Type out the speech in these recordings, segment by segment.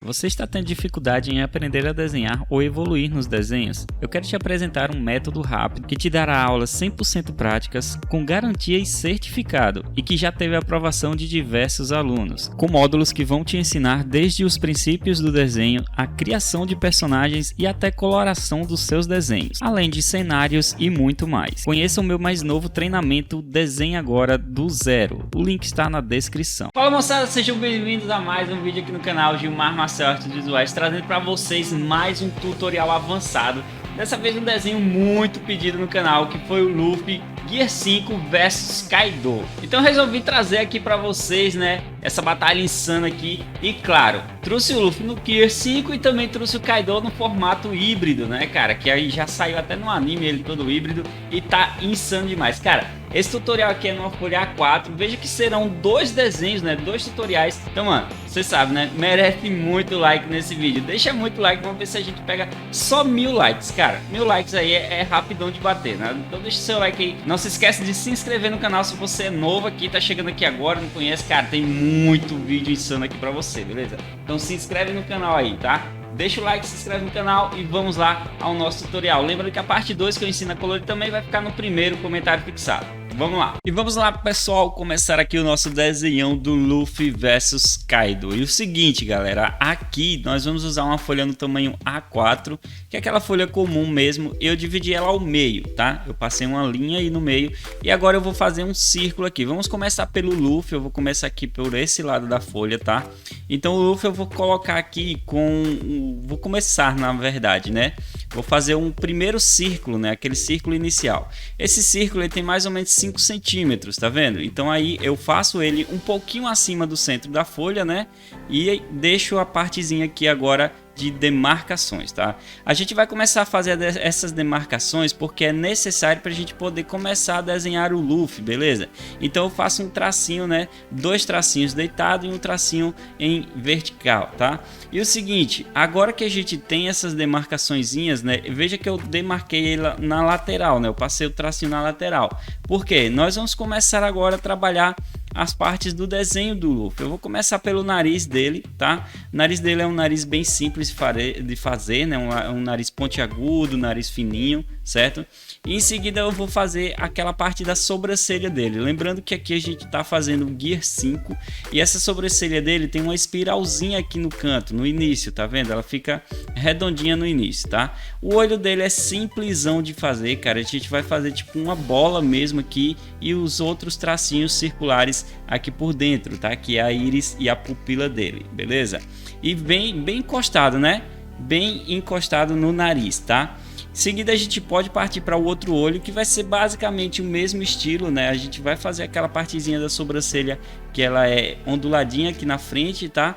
Você está tendo dificuldade em aprender a desenhar ou evoluir nos desenhos? Eu quero te apresentar um método rápido que te dará aulas 100% práticas, com garantia e certificado, e que já teve a aprovação de diversos alunos, com módulos que vão te ensinar desde os princípios do desenho, a criação de personagens e até coloração dos seus desenhos, além de cenários e muito mais. Conheça o meu mais novo treinamento Desenhe Agora do Zero. O link está na descrição. Fala moçada, sejam bem-vindos a mais um vídeo aqui no canal Gilmar Marcel Artes Visuais, trazendo para vocês mais um tutorial avançado. Dessa vez um desenho muito pedido no canal, que foi o Luffy Gear 5 vs Kaido. Então resolvi trazer aqui para vocês, né, essa batalha insana aqui. E claro, trouxe o Luffy no Gear 5 e também trouxe o Kaido no formato híbrido, né, cara, que aí já saiu até no anime ele todo híbrido e tá insano demais, cara. Esse tutorial aqui é numa folha A4, veja que serão dois desenhos, né, dois tutoriais. Então, mano, você sabe, né, merece muito like nesse vídeo. Deixa muito like, vamos ver se a gente pega só 1000 likes, cara. 1000 likes aí é rapidão de bater, né? Então deixa seu like aí. Não se esquece de se inscrever no canal se você é novo aqui, tá chegando aqui agora, não conhece, cara, tem muito vídeo insano aqui pra você, beleza? Então se inscreve no canal aí, tá? Deixa o like, se inscreve no canal e vamos lá ao nosso tutorial. Lembra que a parte 2 que eu ensino a colorir também vai ficar no primeiro comentário fixado. Vamos lá. E vamos lá, pessoal, começar aqui o nosso desenhão do Luffy versus Kaido. E o seguinte, galera, aqui nós vamos usar uma folha no tamanho A4, que é aquela folha comum mesmo. Eu dividi ela ao meio, tá? Eu passei uma linha aí no meio e agora eu vou fazer um círculo aqui. Vamos começar pelo Luffy, eu vou começar aqui por esse lado da folha, tá? Então o Luffy eu vou colocar aqui com... Vou começar, na verdade, né? Vou fazer um primeiro círculo, né? Aquele círculo inicial. Esse círculo ele tem mais ou menos 5 centímetros, tá vendo? Então aí eu faço ele um pouquinho acima do centro da folha, né? E deixo a partezinha aqui agora de demarcações, tá? A gente vai começar a fazer essas demarcações porque é necessário para a gente poder começar a desenhar o Luffy, beleza? Então eu faço um tracinho, né? Dois tracinhos deitado e um tracinho em vertical, tá? E o seguinte, agora que a gente tem essas demarcaçõezinhas, né? Veja que eu demarquei ela na lateral, né? Eu passei o tracinho na lateral. Por quê? Nós vamos começar agora a trabalhar as partes do desenho do Luffy. Eu vou começar pelo nariz dele, tá? O nariz dele é um nariz bem simples de fazer, né? Um nariz pontiagudo, nariz fininho, certo? E em seguida eu vou fazer aquela parte da sobrancelha dele. Lembrando que aqui a gente tá fazendo o Gear 5 e essa sobrancelha dele tem uma espiralzinha aqui no canto, no início, tá vendo? Ela fica redondinha no início, tá? O olho dele é simplesão de fazer, cara. A gente vai fazer tipo uma bola mesmo aqui e os outros tracinhos circulares aqui por dentro, tá? Que é a íris e a pupila dele, beleza? E bem encostado, né? Bem encostado no nariz, tá? Em seguida a gente pode partir para o outro olho, que vai ser basicamente o mesmo estilo, né? A gente vai fazer aquela partezinha da sobrancelha que ela é onduladinha aqui na frente, tá?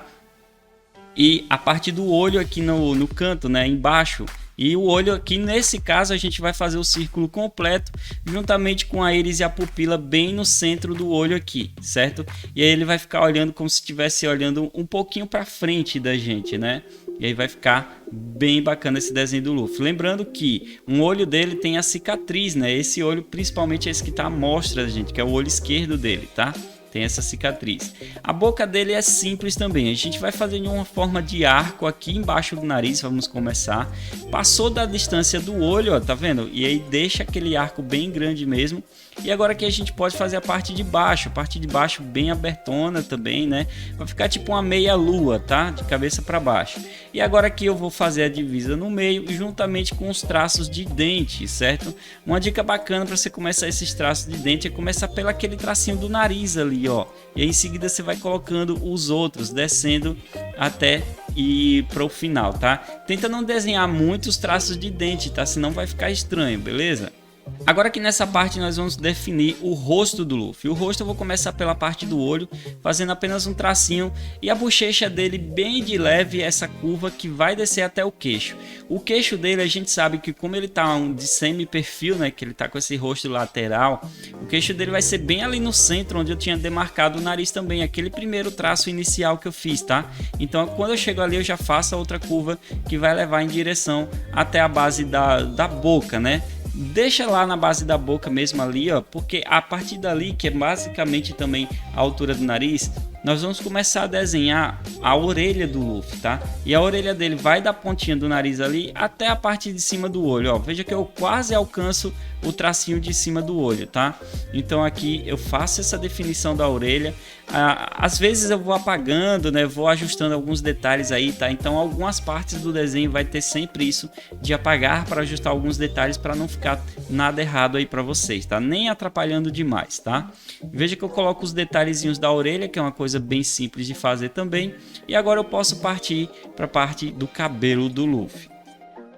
E a parte do olho aqui no canto, né? Embaixo. E o olho aqui, nesse caso, a gente vai fazer o círculo completo, juntamente com a íris e a pupila bem no centro do olho aqui, certo? E aí ele vai ficar olhando como se estivesse olhando um pouquinho para frente da gente, né? E aí vai ficar bem bacana esse desenho do Luffy. Lembrando que um olho dele tem a cicatriz, né? Esse olho, principalmente esse que tá à mostra, gente, que é o olho esquerdo dele, tá? Tem essa cicatriz. A boca dele é simples também. A gente vai fazer de uma forma de arco aqui embaixo do nariz. Vamos começar. Passou da distância do olho, ó, tá vendo? E aí deixa aquele arco bem grande mesmo. E agora aqui a gente pode fazer a parte de baixo. A parte de baixo bem abertona também, né? Vai ficar tipo uma meia lua, tá? De cabeça para baixo. E agora aqui eu vou fazer a divisa no meio, juntamente com os traços de dente, certo? Uma dica bacana para você começar esses traços de dente é começar pelo aquele tracinho do nariz ali, ó. E aí em seguida você vai colocando os outros, descendo até ir para o final, tá? Tenta não desenhar muitos traços de dente, tá? Senão vai ficar estranho, beleza? Agora aqui nessa parte nós vamos definir o rosto do Luffy. O rosto eu vou começar pela parte do olho, fazendo apenas um tracinho e a bochecha dele bem de leve, essa curva que vai descer até o queixo. O queixo dele a gente sabe que como ele tá de semi-perfil, né, que ele tá com esse rosto lateral, o queixo dele vai ser bem ali no centro, onde eu tinha demarcado o nariz também, aquele primeiro traço inicial que eu fiz, tá? Então quando eu chego ali eu já faço a outra curva que vai levar em direção até a base da boca, né? Deixa lá na base da boca mesmo ali, ó, porque a partir dali, que é basicamente também a altura do nariz, nós vamos começar a desenhar a orelha do Luffy, tá? E a orelha dele vai da pontinha do nariz ali até a parte de cima do olho, ó. Veja que eu quase alcanço o tracinho de cima do olho, tá? Então aqui eu faço essa definição da orelha. Às vezes eu vou apagando, né? Vou ajustando alguns detalhes aí, tá? Então algumas partes do desenho vai ter sempre isso de apagar para ajustar alguns detalhes para não ficar nada errado aí para vocês, tá? Nem atrapalhando demais, tá? Veja que eu coloco os detalhezinhos da orelha, que é uma coisa bem simples de fazer também. E agora eu posso partir para a parte do cabelo do Luffy.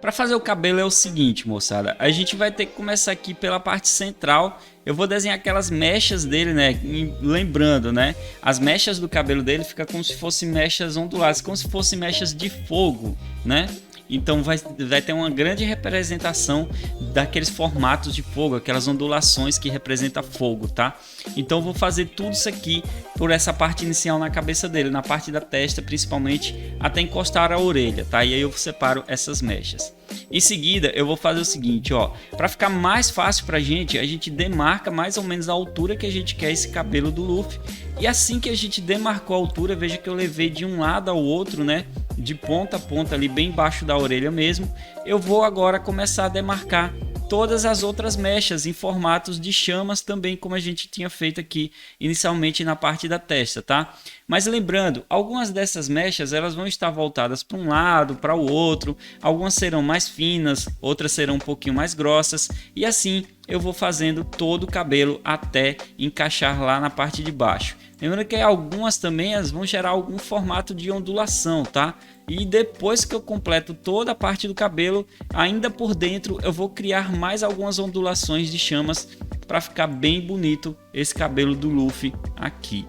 Para fazer o cabelo é o seguinte, moçada, a gente vai ter que começar aqui pela parte central. Eu vou desenhar aquelas mechas dele, né? E lembrando, né? As mechas do cabelo dele fica como se fossem mechas onduladas, como se fossem mechas de fogo, né? Então vai ter uma grande representação daqueles formatos de fogo, aquelas ondulações que representam fogo, tá? Então eu vou fazer tudo isso aqui por essa parte inicial na cabeça dele, na parte da testa principalmente, até encostar a orelha, tá? E aí eu separo essas mechas. Em seguida eu vou fazer o seguinte, ó, para ficar mais fácil pra gente, a gente demarca mais ou menos a altura que a gente quer esse cabelo do Luffy. E assim que a gente demarcou a altura, veja que eu levei de um lado ao outro, né? De ponta a ponta ali bem embaixo da orelha mesmo. Eu vou agora começar a demarcar todas as outras mechas em formatos de chamas também, como a gente tinha feito aqui inicialmente na parte da testa, tá? Mas lembrando, algumas dessas mechas elas vão estar voltadas para um lado, para o outro, algumas serão mais finas, outras serão um pouquinho mais grossas, e assim eu vou fazendo todo o cabelo até encaixar lá na parte de baixo. Lembrando que algumas também elas vão gerar algum formato de ondulação, tá? E depois que eu completo toda a parte do cabelo, ainda por dentro eu vou criar mais algumas ondulações de chamas para ficar bem bonito esse cabelo do Luffy aqui.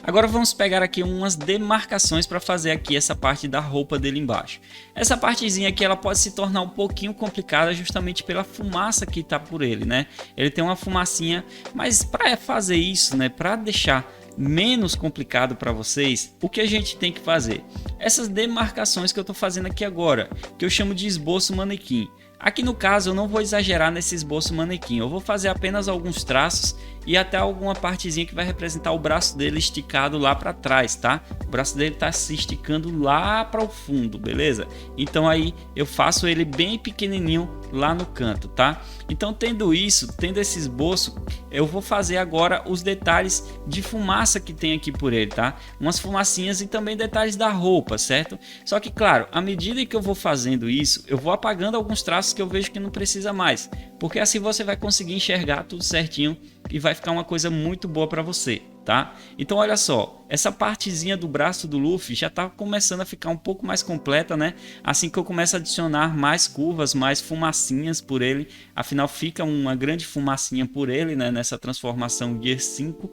Agora vamos pegar aqui umas demarcações para fazer aqui essa parte da roupa dele embaixo. Essa partezinha aqui ela pode se tornar um pouquinho complicada justamente pela fumaça que está por ele, né? Ele tem uma fumacinha, mas para fazer isso, né, para deixar menos complicado para vocês, o que a gente tem que fazer? Essas demarcações que eu estou fazendo aqui agora, que eu chamo de esboço manequim. Aqui no caso eu não vou exagerar nesse esboço manequim, eu vou fazer apenas alguns traços e até alguma partezinha que vai representar o braço dele esticado lá para trás, tá? O braço dele tá se esticando lá para o fundo, beleza? Então aí eu faço ele bem pequenininho lá no canto, tá? Então tendo esse esboço, eu vou fazer agora os detalhes de fumaça que tem aqui por ele, tá? Umas fumacinhas e também detalhes da roupa, certo? Só que claro, à medida que eu vou fazendo isso, eu vou apagando alguns traços que eu vejo que não precisa mais, porque assim você vai conseguir enxergar tudo certinho e vai ficar uma coisa muito boa para você, tá? Então olha só, essa partezinha do braço do Luffy já tá começando a ficar um pouco mais completa, né? Assim que eu começo a adicionar mais curvas, mais fumacinhas por ele, afinal fica uma grande fumacinha por ele, né? Nessa transformação Gear 5.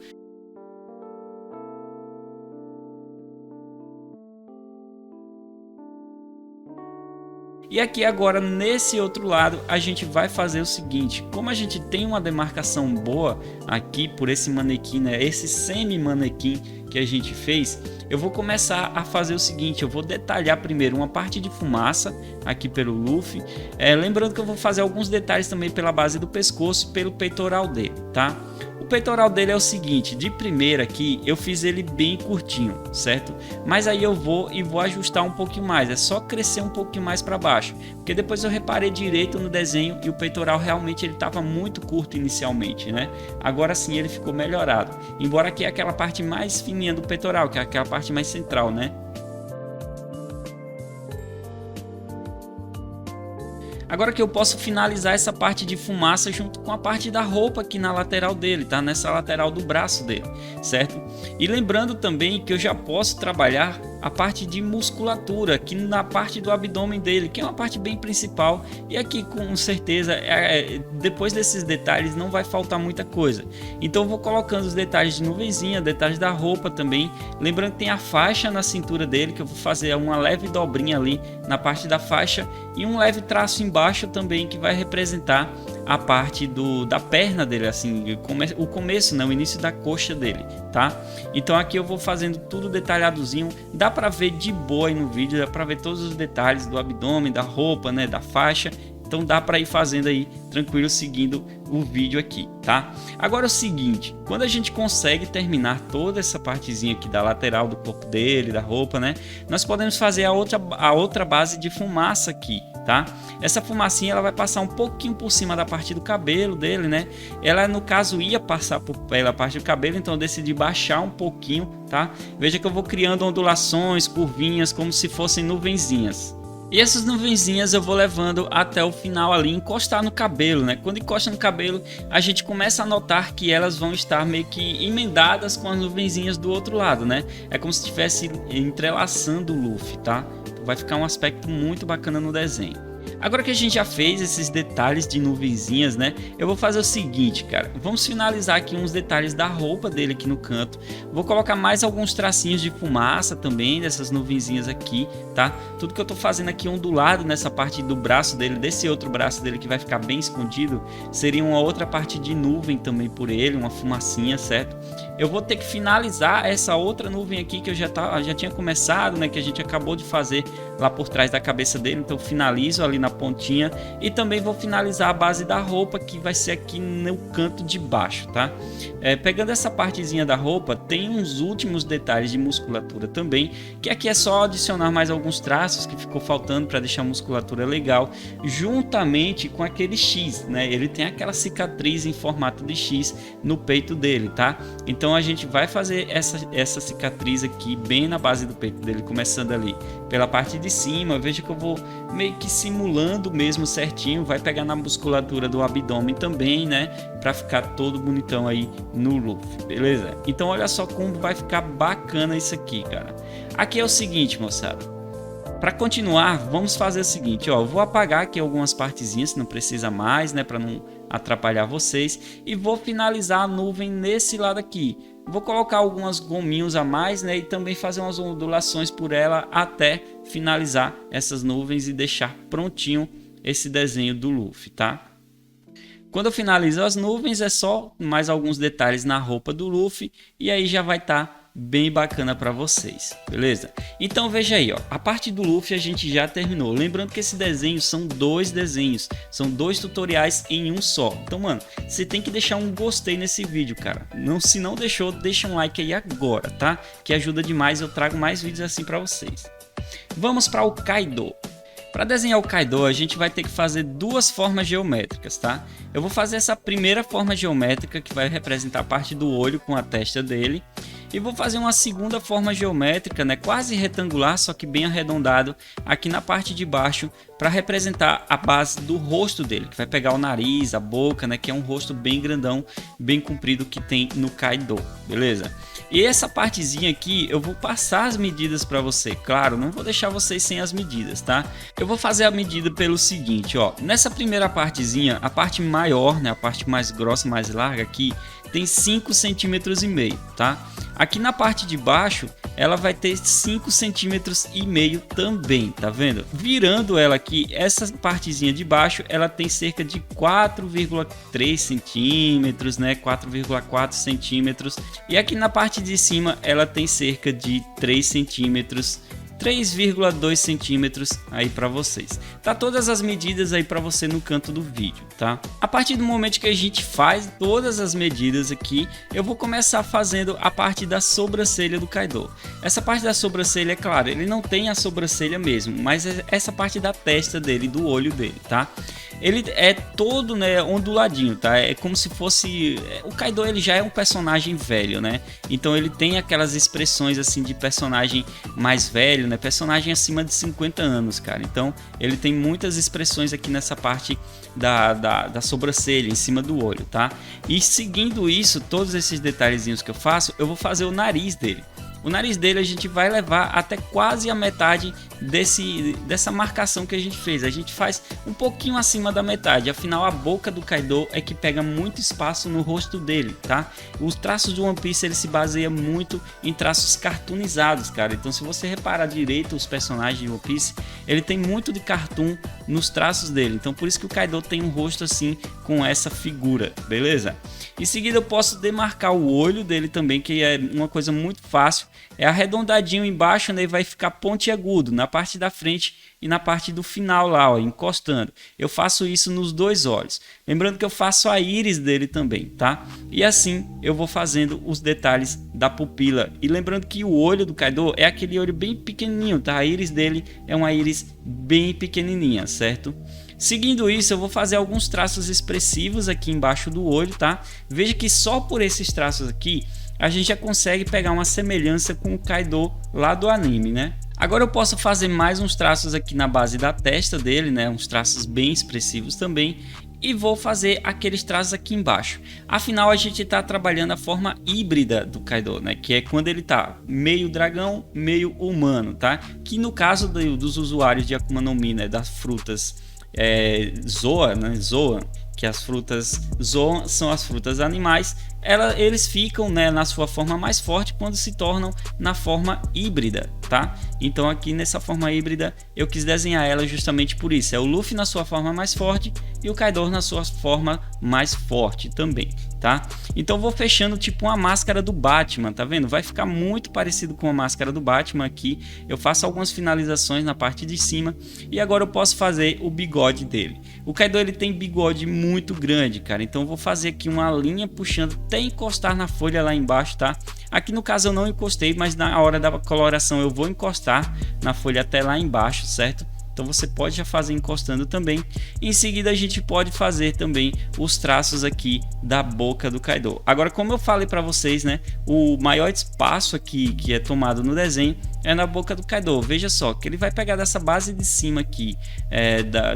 E aqui agora nesse outro lado a gente vai fazer o seguinte, como a gente tem uma demarcação boa aqui por esse manequim, né, esse semi manequim que a gente fez, eu vou começar a fazer o seguinte, eu vou detalhar primeiro uma parte de fumaça aqui pelo Luffy, lembrando que eu vou fazer alguns detalhes também pela base do pescoço e pelo peitoral dele, tá? O peitoral dele é o seguinte, de primeira aqui eu fiz ele bem curtinho, certo? Mas aí eu vou ajustar um pouquinho mais, é só crescer um pouquinho mais para baixo, porque depois eu reparei direito no desenho e o peitoral realmente ele estava muito curto inicialmente, né? Agora sim ele ficou melhorado, embora aqui é aquela parte mais fininha do peitoral, que é aquela parte mais central, né? Agora que eu posso finalizar essa parte de fumaça junto com a parte da roupa aqui na lateral dele, tá? Nessa lateral do braço dele, certo? E lembrando também que eu já posso trabalhar a parte de musculatura aqui na parte do abdômen dele, que é uma parte bem principal, e aqui com certeza depois desses detalhes não vai faltar muita coisa. Então eu vou colocando os detalhes de nuvenzinha, detalhes da roupa também, lembrando que tem a faixa na cintura dele, que eu vou fazer uma leve dobrinha ali na parte da faixa e um leve traço embaixo também, que vai representar a parte da perna dele, assim, o começo, né, o início da coxa dele, tá? Então aqui eu vou fazendo tudo detalhadozinho, dá pra ver de boa aí no vídeo, dá pra ver todos os detalhes do abdômen, da roupa, né, da faixa. Então dá para ir fazendo aí tranquilo, seguindo o vídeo aqui, tá? Agora é o seguinte, quando a gente consegue terminar toda essa partezinha aqui da lateral do corpo dele, da roupa, né? Nós podemos fazer a outra base de fumaça aqui, tá? Essa fumacinha ela vai passar um pouquinho por cima da parte do cabelo dele, né? Ela no caso ia passar pela parte do cabelo, então eu decidi baixar um pouquinho, tá? Veja que eu vou criando ondulações, curvinhas, como se fossem nuvenzinhas. E essas nuvenzinhas eu vou levando até o final ali, encostar no cabelo, né? Quando encosta no cabelo, a gente começa a notar que elas vão estar meio que emendadas com as nuvenzinhas do outro lado, né? É como se estivesse entrelaçando o Luffy, tá? Vai ficar um aspecto muito bacana no desenho. Agora que a gente já fez esses detalhes de nuvenzinhas, né? Eu vou fazer o seguinte, cara. Vamos finalizar aqui uns detalhes da roupa dele aqui no canto. Vou colocar mais alguns tracinhos de fumaça também dessas nuvenzinhas aqui, tá? Tudo que eu tô fazendo aqui ondulado nessa parte do braço dele, desse outro braço dele que vai ficar bem escondido, seria uma outra parte de nuvem também por ele, uma fumacinha, certo? Eu vou ter que finalizar essa outra nuvem aqui que eu já tinha começado, né? Que a gente acabou de fazer lá por trás da cabeça dele, então finalizo ali na pontinha e também vou finalizar a base da roupa, que vai ser aqui no canto de baixo, tá? Pegando essa partezinha da roupa, tem uns últimos detalhes de musculatura também, que aqui é só adicionar mais alguns traços que ficou faltando para deixar a musculatura legal, juntamente com aquele X, né? Ele tem aquela cicatriz em formato de X no peito dele, tá? Então a gente vai fazer essa cicatriz aqui bem na base do peito dele, começando ali pela parte de cima. Veja que eu vou meio que simulando mesmo certinho, vai pegar na musculatura do abdômen também, né, para ficar todo bonitão aí no Luffy, beleza? Então olha só como vai ficar bacana isso aqui, cara. Aqui é o seguinte, moçada, para continuar vamos fazer o seguinte, ó, eu vou apagar aqui algumas partezinhas, se não precisa mais, né, para não atrapalhar vocês, e vou finalizar a nuvem nesse lado aqui. Vou colocar algumas gominhos a mais, né, e também fazer umas ondulações por ela até finalizar essas nuvens e deixar prontinho esse desenho do Luffy, tá? Quando eu finalizo as nuvens é só mais alguns detalhes na roupa do Luffy e aí já vai estar bem bacana para vocês, beleza? Então veja aí, ó, a parte do Luffy a gente já terminou. Lembrando que esse desenho são dois desenhos, são dois tutoriais em um só. Então, mano, você tem que deixar um gostei nesse vídeo, cara. Se não deixou, deixa um like aí agora, tá? Que ajuda demais, eu trago mais vídeos assim para vocês. Vamos para o Kaido. Para desenhar o Kaido, a gente vai ter que fazer duas formas geométricas, tá? Eu vou fazer essa primeira forma geométrica que vai representar a parte do olho com a testa dele. E vou fazer uma segunda forma geométrica, né, quase retangular, só que bem arredondado, aqui na parte de baixo, para representar a base do rosto dele, que vai pegar o nariz, a boca, né, que é um rosto bem grandão, bem comprido que tem no Kaido, beleza? E essa partezinha aqui, eu vou passar as medidas para você, claro, não vou deixar vocês sem as medidas, tá? Eu vou fazer a medida pelo seguinte, ó, nessa primeira partezinha, a parte maior, né, a parte mais grossa, mais larga aqui, tem 5,5 centímetros, tá? Aqui na parte de baixo, ela vai ter 5,5 centímetros também, tá vendo? Virando ela aqui, essa partezinha de baixo, ela tem cerca de 4,3 centímetros, né? 4,4 centímetros. E aqui na parte de cima, ela tem cerca de 3 centímetros. 3,2 centímetros aí para vocês. Tá todas as medidas aí para você no canto do vídeo, tá? A partir do momento que a gente faz todas as medidas aqui, eu vou começar fazendo a parte da sobrancelha do Kaido. Essa parte da sobrancelha, é claro, ele não tem a sobrancelha mesmo, mas é essa parte da testa dele, do olho dele, tá? Ele é todo, né, onduladinho, tá? É como se fosse... O Kaido, ele já é um personagem velho, né? Então ele tem aquelas expressões assim de personagem mais velho, né? Personagem acima de 50 anos, cara. Então ele tem muitas expressões aqui nessa parte da sobrancelha, em cima do olho, tá? E seguindo isso, todos esses detalhezinhos que eu faço, eu vou fazer o nariz dele. O nariz dele a gente vai levar até quase a metade dessa marcação que a gente fez. A gente faz um pouquinho acima da metade, afinal a boca do Kaido é que pega muito espaço no rosto dele, tá? Os traços do One Piece ele se baseia muito em traços cartoonizados, cara. Então se você reparar direito os personagens de One Piece, ele tem muito de cartoon nos traços dele. Então por isso que o Kaido tem um rosto assim com essa figura, beleza? Em seguida eu posso demarcar o olho dele também, que é uma coisa muito fácil. É arredondadinho embaixo, né? E vai ficar pontiagudo na parte da frente e na parte do final lá, ó, encostando. Eu faço isso nos dois olhos. Lembrando que eu faço a íris dele também, tá? E assim eu vou fazendo os detalhes da pupila. E lembrando que o olho do Kaido é aquele olho bem pequenininho, tá? A íris dele é uma íris bem pequenininha, certo? Seguindo isso, eu vou fazer alguns traços expressivos aqui embaixo do olho, tá? Veja que só por esses traços aqui a gente já consegue pegar uma semelhança com o Kaido lá do anime, né? Agora eu posso fazer mais uns traços aqui na base da testa dele, né? Uns traços bem expressivos também. E vou fazer aqueles traços aqui embaixo. Afinal, a gente está trabalhando a forma híbrida do Kaido, né? Que é quando ele tá meio dragão, meio humano, tá? Que no caso dos usuários de Akuma no Mi, né? Das frutas Zoa, né? Zoa, que as frutas Zoa são as frutas animais. Eles ficam, né, na sua forma mais forte quando se tornam na forma híbrida, tá? Então aqui nessa forma híbrida eu quis desenhar ela justamente por isso. É o Luffy na sua forma mais forte e o Kaido na sua forma mais forte também, tá? Então vou fechando tipo uma máscara do Batman, tá vendo? Vai ficar muito parecido com a máscara do Batman aqui. Eu faço algumas finalizações na parte de cima e agora eu posso fazer o bigode dele. O Kaido ele tem bigode muito grande, cara. Então eu vou fazer aqui uma linha puxando até encostar na folha lá embaixo, tá? Aqui no caso eu não encostei, mas na hora da coloração eu vou encostar na folha até lá embaixo, certo? Então você pode já fazer encostando também. Em seguida a gente pode fazer também os traços aqui da boca do Kaido. Agora, como eu falei para vocês, né, o maior espaço aqui que é tomado no desenho é na boca do Kaido. Veja só que ele vai pegar dessa base de cima aqui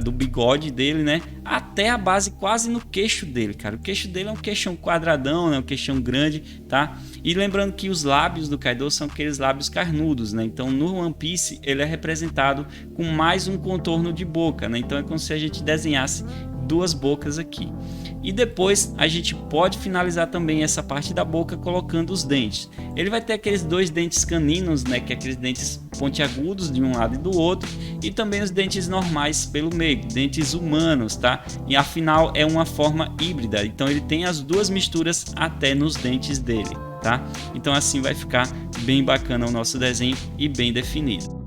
do bigode dele, né, até a base quase no queixo dele, cara. O queixo dele é um queixão quadradão, né, um queixão grande, tá? E lembrando que os lábios do Kaido são aqueles lábios carnudos, né? Então no One Piece ele é representado com mais um contorno de boca, né? Então é como se a gente desenhasse duas bocas aqui. E depois a gente pode finalizar também essa parte da boca colocando os dentes. Ele vai ter aqueles dois dentes caninos, né, que é aqueles dentes pontiagudos de um lado e do outro, e também os dentes normais pelo meio, dentes humanos, tá? E afinal é uma forma híbrida, então ele tem as duas misturas até nos dentes dele, tá? Então assim vai ficar bem bacana o nosso desenho e bem definido.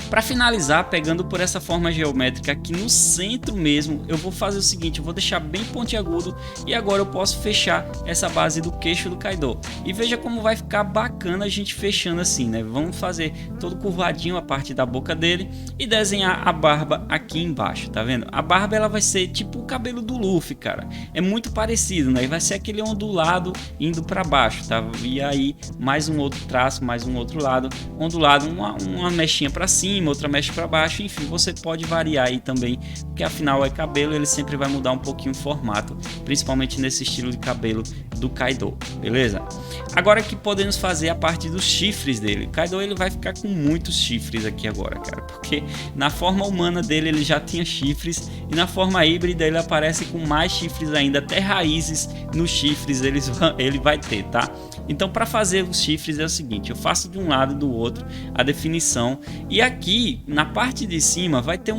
Para finalizar, pegando por essa forma geométrica aqui no centro mesmo, eu vou fazer o seguinte, eu vou deixar bem pontiagudo e agora eu posso fechar essa base do queixo do Kaido. E veja como vai ficar bacana a gente fechando assim, né? Vamos fazer todo curvadinho a parte da boca dele e desenhar a barba aqui embaixo, tá vendo? A barba ela vai ser tipo o cabelo do Luffy, cara. É muito parecido, né? E vai ser aquele ondulado indo para baixo, tá? E aí mais um outro traço, mais um outro lado, ondulado, uma mechinha para cima, outra mexe para baixo, enfim, você pode variar aí também, porque afinal é cabelo, ele sempre vai mudar um pouquinho o formato, principalmente nesse estilo de cabelo do Kaido, beleza? Agora que podemos fazer a parte dos chifres dele. O Kaido ele vai ficar com muitos chifres aqui agora, cara, porque na forma humana dele ele já tinha chifres e na forma híbrida ele aparece com mais chifres ainda, até raízes nos chifres ele vai ter, tá? Então para fazer os chifres é o seguinte, eu faço de um lado e do outro a definição e aqui na parte de cima vai ter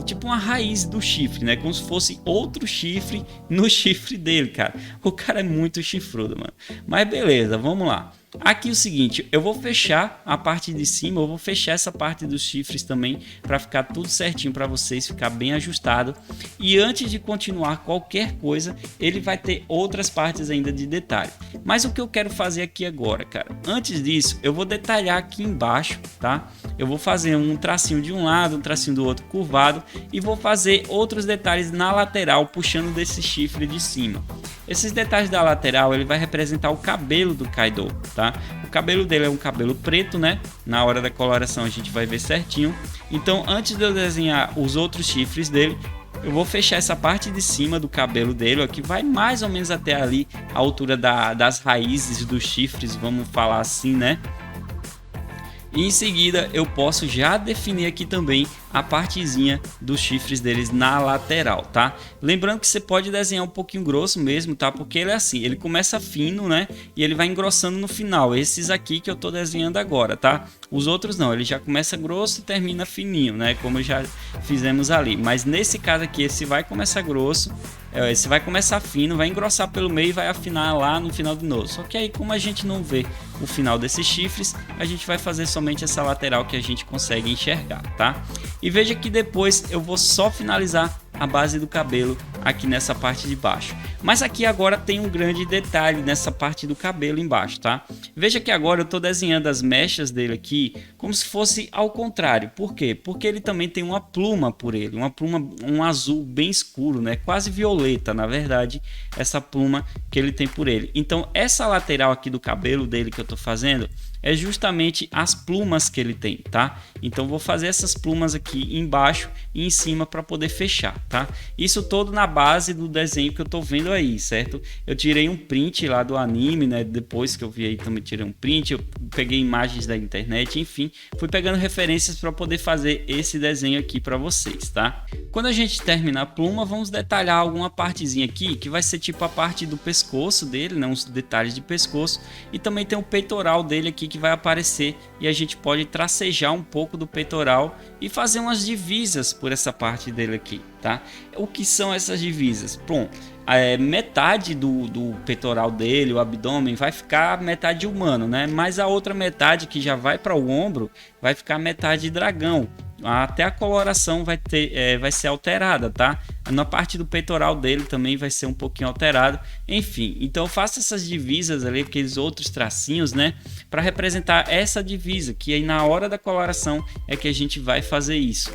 tipo uma raiz do chifre, né? Como se fosse outro chifre no chifre dele, cara. O cara é muito chifrudo, mano. Mas beleza, vamos lá. Aqui é o seguinte, eu vou fechar a parte de cima, eu vou fechar essa parte dos chifres também para ficar tudo certinho para vocês, ficar bem ajustado. E antes de continuar qualquer coisa, ele vai ter outras partes ainda de detalhe. Mas o que eu quero fazer aqui agora, cara, antes disso, eu vou detalhar aqui embaixo, tá? Eu vou fazer um tracinho de um lado, um tracinho do outro curvado e vou fazer outros detalhes na lateral, puxando desse chifre de cima. Esses detalhes da lateral, ele vai representar o cabelo do Kaido, tá? O cabelo dele é um cabelo preto, né? Na hora da coloração a gente vai ver certinho. Então, antes de eu desenhar os outros chifres dele, Eu vou fechar essa parte de cima do cabelo dele, ó, que vai mais ou menos até ali a altura das raízes dos chifres, vamos falar assim, né? E em seguida eu posso já definir aqui também a partezinha dos chifres deles na lateral, tá? Lembrando que você pode desenhar um pouquinho grosso mesmo, tá? Porque ele é assim, ele começa fino, né? E ele vai engrossando no final. Esses aqui que eu tô desenhando agora, tá? Os outros não, ele já começa grosso e termina fininho, né? Como já fizemos ali. Mas nesse caso aqui, esse vai começar grosso, esse vai começar fino, vai engrossar pelo meio e vai afinar lá no final de novo. Só que aí, como a gente não vê o final desses chifres, a gente vai fazer somente essa lateral que a gente consegue enxergar, tá? E veja que depois eu vou só finalizar a base do cabelo aqui nessa parte de baixo. Mas aqui agora tem um grande detalhe nessa parte do cabelo embaixo, tá? Veja que agora eu estou desenhando as mechas dele aqui como se fosse ao contrário. Por quê? Porque ele também tem uma pluma por ele, uma pluma, um azul bem escuro, né? Quase violeta, na verdade, essa pluma que ele tem por ele. Então essa lateral aqui do cabelo dele que eu estou fazendo é justamente as plumas que ele tem, tá? Então vou fazer essas plumas aqui embaixo e em cima para poder fechar, tá? Isso todo na base do desenho que eu tô vendo aí, certo? Eu tirei um print lá do anime, né? Depois que eu vi aí também tirei um print, eu peguei imagens da internet, enfim, fui pegando referências para poder fazer esse desenho aqui para vocês, tá? Quando a gente terminar a pluma, vamos detalhar alguma partezinha aqui que vai ser tipo a parte do pescoço dele, né? Uns detalhes de pescoço, e também tem o peitoral dele aqui que vai aparecer e a gente pode tracejar um pouco do peitoral e fazer umas divisas por essa parte dele aqui, tá? O que são essas divisas? Bom, metade do peitoral dele, o abdômen, vai ficar metade humano, né? Mas a outra metade que já vai para o ombro vai ficar metade dragão. Até a coloração vai ser alterada, tá? Na parte do peitoral dele também vai ser um pouquinho alterado. Enfim, então eu faço essas divisas ali, aqueles outros tracinhos, né? Para representar essa divisa, que aí na hora da coloração é que a gente vai fazer isso.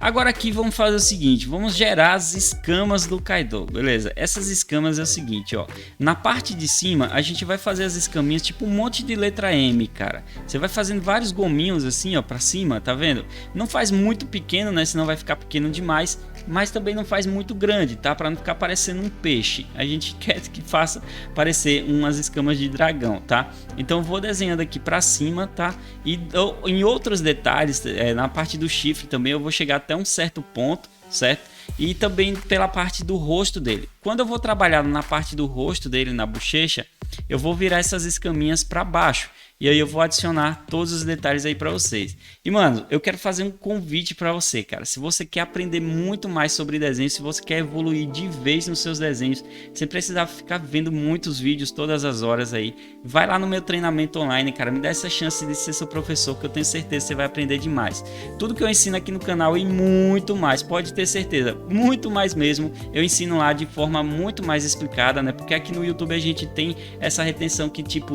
Agora aqui vamos fazer o seguinte, vamos gerar as escamas do Kaido, beleza? Essas escamas é o seguinte, ó, na parte de cima a gente vai fazer as escaminhas tipo um monte de letra M, cara. Você vai fazendo vários gominhos assim, ó, pra cima, tá vendo? Não faz muito pequeno, né, senão vai ficar pequeno demais, mas também não faz muito grande, tá? Pra não ficar parecendo um peixe. A gente quer que faça parecer umas escamas de dragão, tá? Então eu vou desenhando aqui pra cima, tá? E em outros detalhes, na parte do chifre também eu vou chegar até um certo ponto, certo? E também pela parte do rosto dele. Quando eu vou trabalhar na parte do rosto dele, na bochecha, eu vou virar essas escaminhas para baixo. E aí eu vou adicionar todos os detalhes aí para vocês. E mano, eu quero fazer um convite para você, cara. Se você quer aprender muito mais sobre desenho, se você quer evoluir de vez nos seus desenhos, sem precisar ficar vendo muitos vídeos todas as horas aí, vai lá no meu treinamento online, cara. Me dá essa chance de ser seu professor, que eu tenho certeza que você vai aprender demais. Tudo que eu ensino aqui no canal e muito mais, pode ter certeza, muito mais mesmo, eu ensino lá de forma muito mais explicada, né? Porque aqui no YouTube a gente tem essa retenção que tipo,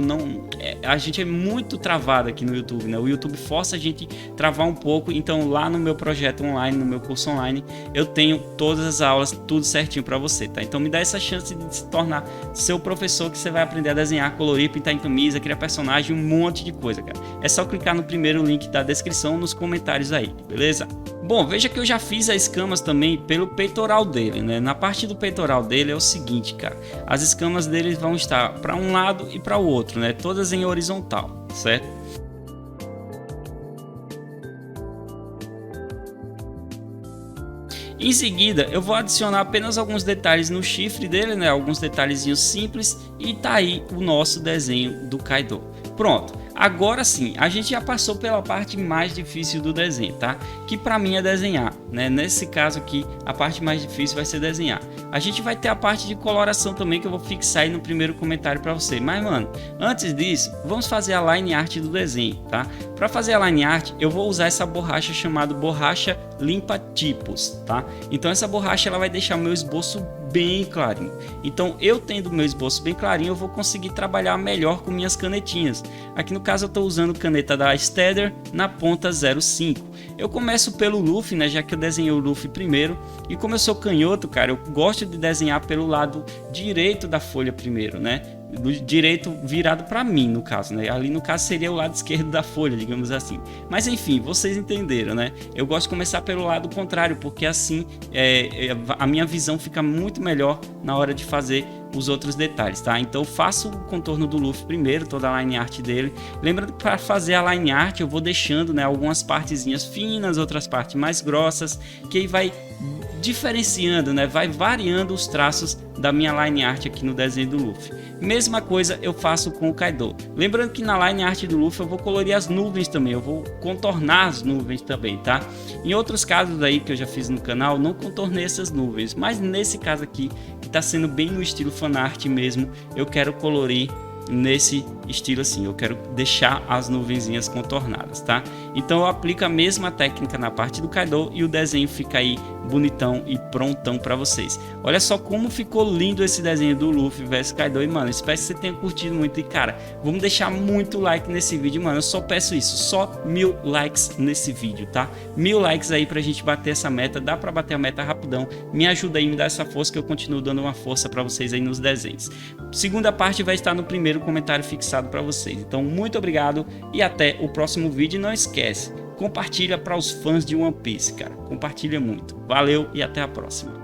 a gente é muito travado aqui no YouTube, né? O YouTube força a gente travar um pouco, então lá no meu projeto online, no meu curso online, eu tenho todas as aulas, tudo certinho para você, tá? Então me dá essa chance de se tornar seu professor, que você vai aprender a desenhar, colorir, pintar em camisa, criar personagem, um monte de coisa, cara. É só clicar no primeiro link da descrição, nos comentários aí, beleza? Bom, veja que eu já fiz as escamas também pelo peitoral dele, né? Na parte do peitoral dele é o seguinte, cara. As escamas dele vão estar para um lado e para o outro, né? Todas em horizontal, certo? Em seguida, eu vou adicionar apenas alguns detalhes no chifre dele, né? Alguns detalhezinhos simples, e tá aí o nosso desenho do Kaido. Pronto. Agora sim, a gente já passou pela parte mais difícil do desenho, tá? Que para mim é desenhar, né? Nesse caso aqui, a parte mais difícil vai ser desenhar. A gente vai ter a parte de coloração também, que eu vou fixar aí no primeiro comentário para você. Mas, mano, antes disso, vamos fazer a line art do desenho, tá? Para fazer a line art, eu vou usar essa borracha chamada borracha limpa tipos, tá? Então essa borracha ela vai deixar o meu esboço bem clarinho. Então eu tendo meu esboço bem clarinho, eu vou conseguir trabalhar melhor com minhas canetinhas. Aqui no caso eu estou usando caneta da Staedtler na ponta 05. Eu começo pelo Luffy, né, já que eu desenhei o Luffy primeiro, e como eu sou canhoto, cara, eu gosto de desenhar pelo lado direito da folha primeiro, né? do direito virado para mim, no caso, né? Ali no caso seria o lado esquerdo da folha, digamos assim. Mas enfim, vocês entenderam, né? Eu gosto de começar pelo lado contrário, porque assim a minha visão fica muito melhor na hora de fazer os outros detalhes, tá? Então eu faço o contorno do Luffy primeiro, toda a line art dele. Lembrando que para fazer a line art eu vou deixando, né, algumas partezinhas finas, outras partes mais grossas, que aí vai diferenciando, né, vai variando os traços da minha line art aqui no desenho do Luffy. Mesma coisa eu faço com o Kaido. Lembrando que na line art do Luffy eu vou colorir as nuvens também, eu vou contornar as nuvens também, tá? Em outros casos aí que eu já fiz no canal, não contornei essas nuvens, mas nesse caso aqui, que tá sendo bem no estilo fanart mesmo, eu quero colorir nesse estilo assim, eu quero deixar as nuvenzinhas contornadas, tá? Então eu aplico a mesma técnica na parte do Kaido e o desenho fica aí bonitão e prontão para vocês. Olha só como ficou lindo esse desenho do Luffy vs Kaido, e mano, espero que você tenha curtido muito. E cara, vamos deixar muito like nesse vídeo, mano, eu só peço isso, só 1000 likes nesse vídeo, tá? 1000 likes aí pra gente bater essa meta, dá pra bater a meta rapidão, me ajuda aí, me dá essa força que eu continuo dando uma força pra vocês aí nos desenhos. Segunda parte vai estar no primeiro comentário fixado para vocês. Então muito obrigado e até o próximo vídeo. E não esquece, compartilha para os fãs de One Piece, cara, compartilha muito. Valeu e até a próxima.